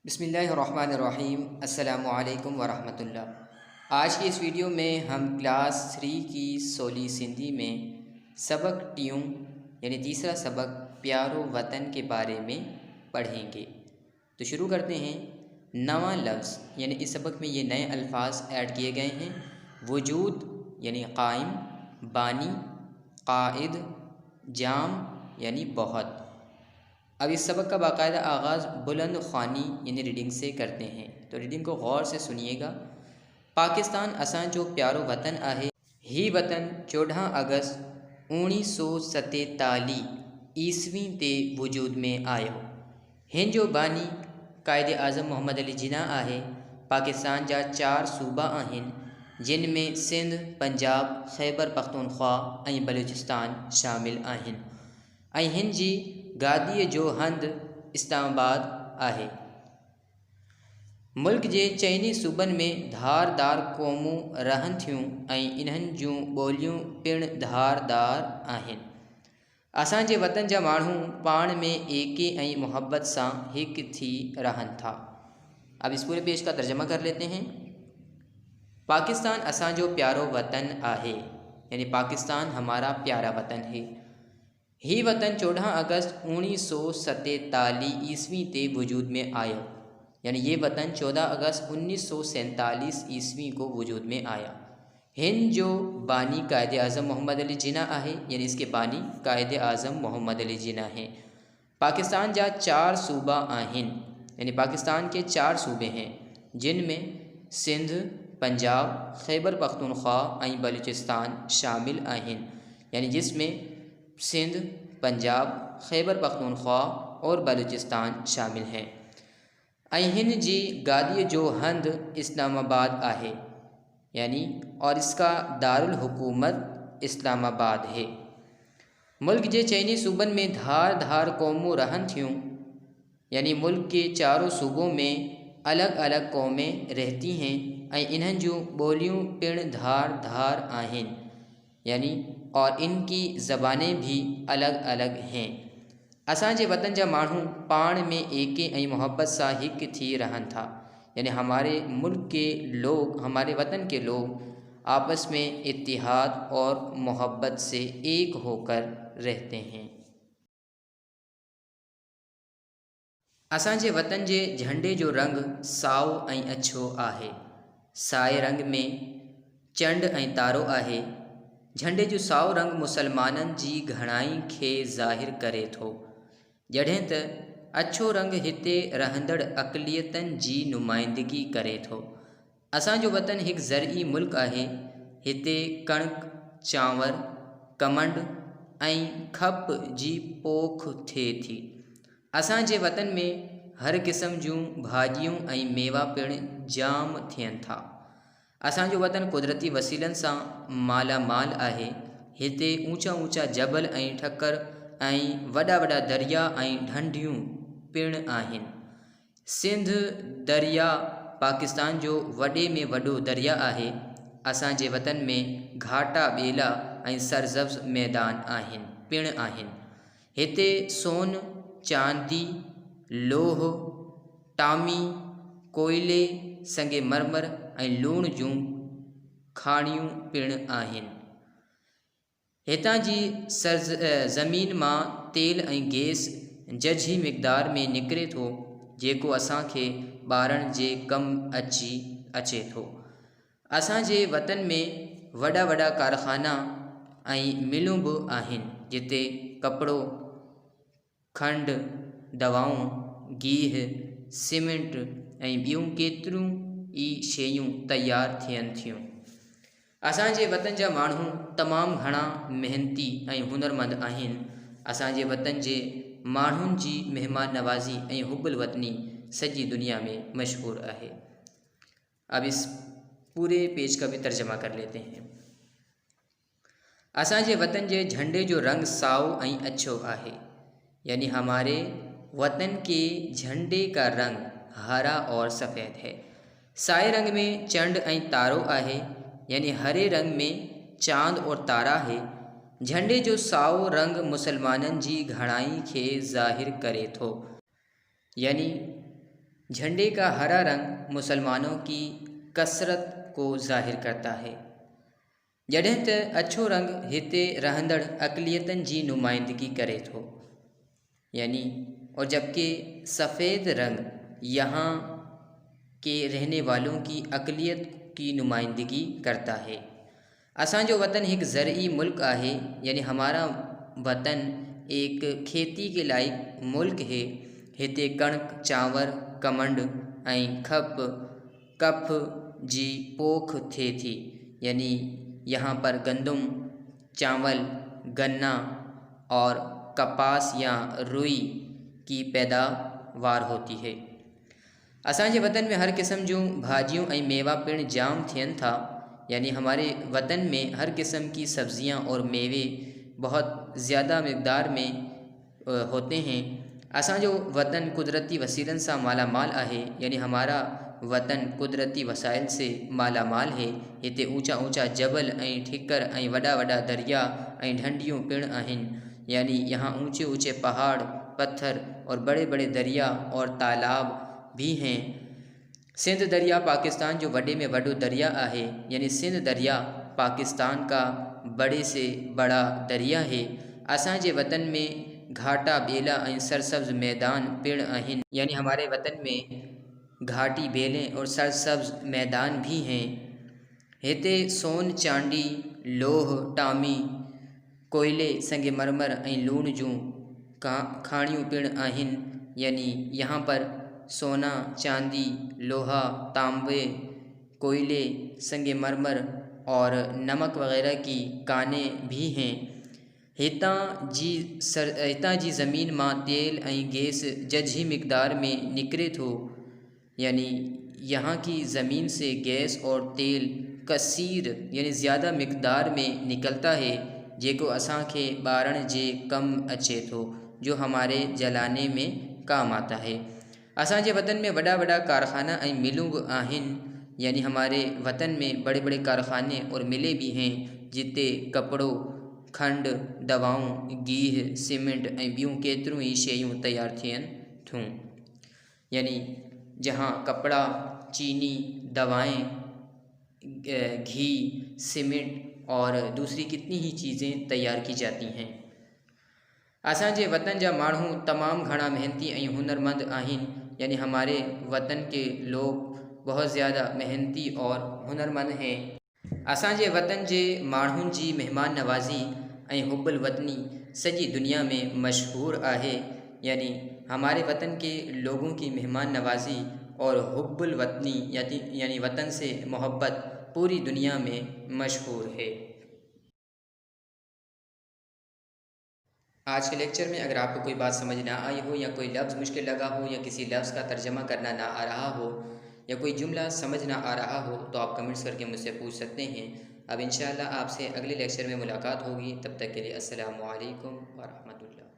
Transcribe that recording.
बिस्मिल्लाहिर्रहमानिर्रहीम। अस्सलामुअलैकुम वरहमतुल्लाह। आज की इस वीडियो में हम क्लास 3 की सोली सिंधी में सबक टियों यानी तीसरा सबक प्यारो वतन के बारे में पढ़ेंगे। तो शुरू करते हैं। नवा लफ्ज़ यानी इस सबक में ये नए अल्फाज ऐड किए गए हैं। वजूद यानी कायम, बानी, कायद, जाम यानी बहुत। अब इस सबक का बाकायदा आगाज़ बुलंद ख़्वानी यानी रीडिंग से करते हैं, तो रीडिंग को गौर से सुनिएगा। पाकिस्तान असां जो प्यारो वतन आहे। ही वतन 14 अगस्त 1947 ईस्वी ते वजूद में आयो। हिन जो बानी कायद आज़म मोहम्मद अली जिना आहे। पाकिस्तान जा 4 सूबा आहिनि, जिन में सिंध, पंजाब, खैबर पख्तूनख्वा ऐं बलूचिस्तान शामिल आहिनि, ऐं हिन जी गादीअ जो हंधि इस्लामाबाद आहे। मुल्क जे चइनी सूबनि में धारदार क़ौमूं रहनि थियूं ऐं इन्हनि जूं ॿोलियूं पिणु धारदार आहिनि। असांजे वतन जा माण्हू पाण में एके ऐं मोहब्बत सां हिक थी रहनि था। अब इस पूरे पेज का तर्जमा कर लेते हैं। पाकिस्तान असांजो प्यारो वतन आहे, यानी पाकिस्तान हमारा प्यारा वतन है। ही वतन 14 अगस्त 1947 ईस्वी ते वजूद में आयो, यानी ये वतन 14 अगस्त 1947 ईस्वी को वजूद में आया। हिन जो बानी कायद आज़म मोहम्मद अली जिना आहे, यानी इसके बानी कायद आज़म मोहम्मद अली जिना हैं। पाकिस्तान जा 4 सूबा आहिनि, यानी पाकिस्तान के 4 सूबे हैं, जिनमें सिंध, पंजाब, खैबर पख्तूनख्वा ऐं बलूचिस्तान शामिल आहिनि, यानी जिसमें सिंध, पंजाब, खैबर पख्तूनख्वा और बलूचिस्तान शामिल हैं। ऐं हिन जी गादीअ जो हंधि इस्लामाबाद आहे, यानी और इसका दारुल हुकूमत इस्लामाबाद है। मुल्क जे चइनी सूबनि में धार धार क़ौमूं रहनि थियूं, यानी मुल्क के चारों सूबों में अलग अलग कौमें रहती हैं ऐं इन्हनि जूं ॿोलियूं पिणु धार धार आहिनि, यानी और इनकी ज़बानें भी अलग अलग हैं। असांजे वतन जा माण्हू पाण में एके ऐं मोहब्बत सां हिक थी रहनि था, यानी हमारे मुल्क के लोग, हमारे वतन के लोग आपस में इत्तिहाद और मोहब्बत से एक होकर रहते हैं। असांजे वतन जे झंडे जो रंग साओ ऐं अछो आहे। साए रंग में चंड ऐं तारो आहे। झंडे जो साओ रंग मुसलमाननि जी घणाई खे ज़ाहिर करे थो, जॾहिं त अछो रंग हिते रहंदड़ अक़लियतनि जी नुमाइंदगी करे थो। असांजो वतन हिकु ज़रई मुल्क आहे। हिते कणिक, चांवर, कमंड ऐं खप जी पोख थिए थी। असांजे वतन में हर क़िस्म जूं भाॼियूं ऐं मेवा पिणु जाम थियनि था। असांजो वतन कुदरती वसीलनि सां मालामाल आहे। हिते ऊंचा ऊंचा जबल ऐं ठकर ऐं वॾा वॾा दरिया ऐं ढंढियूं पिणु आहिनि। सिंध दरिया पाकिस्तान जो वॾे में वॾो दरिया आहे। असांजे वतन में घाटा ॿेला ऐं सरज़ब्ज़ मैदान पिणु आहिनि। हिते सोन, चांदी, लोह, टामी, कोयले, संगमरमर ऐं लूण जूं खाणियूं पिणु आहिनि। हितां जी ज़मीन मां तेल ऐं गैस जझी मिक़दार में निकिरे थो, जेको असांखे ॿारण जे कमु अचे थो। असांजे वतन में वॾा वॾा कारखाना ऐं मिलूं बि आहिनि, जिते कपिड़ो, खंड, दवाऊं, गीह, सीमेंट ऐं ॿियूं केतिरियूं ई शयूं तयारु थियनि थियूं। असांजे वतन जा माण्हू तमामु घणा मेहनती ऐं हुनरमंद आहिनि। असांजे वतन जे माण्हुनि जी महिमान नवाज़ी ऐं हुब्बुल वतनी सॼी दुनिया में मशहूर आहे। अब इस पूरे पेज का भी तर्जमा कर लेते हैं। असांजे वतन जे झंडे जो रंग साओ ऐं अछो आहे, यानी हमारे वतन के झंडे का रंग हरा और सफ़ेद है। साए रंग में चंड ऐं तारो आहे, यानी हरे रंग में चांद और तारा है। झंडे जो साओ रंग मुसलमाननि जी घणाई खे ज़ाहिर करे थो, यानी झंडे का हरा रंग मुसलमानों की कसरत को ज़ाहिर करता है। जॾहिं त अछो रंग हिते रहंदड़ अक़लियतनि जी नुमाइंदगी करे थो, यानी और जबकि सफ़ेद रंग यहाँ के रहने वालों की अक़लियत की नुमाइंदगी करता है। असांजो वतन एक ज़रई मुल्क आहे, यानी हमारा वतन एक खेती के लायक मुल्क है। हिते कणक, चांवर, कमंड ऐं कफ जी पोख थिए थी, यानी यहाँ पर गंदम, चावल, गन्ना और कपास या रुई की पैदावार होती है। असांजे वतन में हर किस्म जूं भाजियों ऐं मेवा पिण जाम थियन था, यानी हमारे वतन में हर किस्म की सब्जियां और मेवे बहुत ज़्यादा मकदार में होते हैं। असांजो वतन कुदरती वसीलन सां माला माल आहे, यानी हमारा वतन कुदरती वसाइल से माला माल है। हिते ऊंचा ऊंचा जबल ऐं ठिकर ऐं वॾा वॾा दरिया ऐं ढंडियूं पिण आहिनि, यानी यहाँ ऊंचे ऊंचे पहाड़, पत्थर और बड़े बड़े दरिया और तालाब भी हैं। सिंध दरिया पाकिस्तान जो वॾे में वॾो दरिया आहे, यानी सिंध दरिया पाकिस्तान का बड़े से बड़ा दरिया है। असांजे वतन में घाटा, बेला ऐं सरसब्ज मैदान पिण आहिनि, यानी हमारे वतन में घाटी, बेलें और सरसब्ज मैदान भी हैं। हिते सोन, चांदी, लोह, टामी, कोयले, संगमरमर ऐं लूण जूं खाणियूं पिण आहिनि, यानी यहाँ पर सोना, चांदी, लोहा, तांबे, कोयले, संगमरमर और नमक वग़ैरह की कानें भी हैं। हितां जी ज़मीन मां तेल ऐं गैस जझी मिक़दार में निकिरे थो, यानी यहाँ की ज़मीन से गैस और तेल कसीर यानी ज़्यादा मिक़दार में निकलता है, जेको असांखे ॿारण जे कम अचे थो, जो हमारे जलाने में काम आता है। असांजे वतन में वॾा वॾा कारखाना ऐं मिलूं बि आहिनि, यानी हमारे वतन में बड़े बड़े कारखाने और मिले भी हैं, जिते कपिड़ो, खंड, दवाऊं, गीह, सीमेंट ऐं ॿियूं केतिरियूं ई शयूं तैयार थियनि थियूं, यानी जहाँ कपड़ा, चीनी, दवाएं, घी, सीमेंट और दूसरी कितनी ही चीज़ें तैयार की जाती हैं। असांजे वतन जा माण्हू तमाम घना मेहनती ऐं हुनरमंद आहिनि, यानी हमारे वतन के लोग बहुत ज़्यादा मेहनती और हुनरमंद हैं। असांजे वतन जे माण्हुनि जी मेहमान नवाज़ी ऐं हुब्बुल वतनी सॼी दुनिया में मशहूर आहे, यानी हमारे वतन के लोगों की मेहमान नवाज़ी और हुब्बुल वतनी यानी वतन से मोहब्बत पूरी दुनिया में मशहूर है। आज के लेक्चर में अगर आपको कोई बात समझ ना आई हो, या कोई लफ्ज़ मुश्किल लगा हो, या किसी लफ्ज़ का तर्जमा करना ना आ रहा हो, या कोई जुमला समझ ना आ रहा हो, तो आप कमेंट्स करके मुझसे पूछ सकते हैं। अब इंशाअल्लाह आपसे अगले लेक्चर में मुलाकात होगी। तब तक के लिए अस्सलामु अलैकुम व रहमतुल्लाह।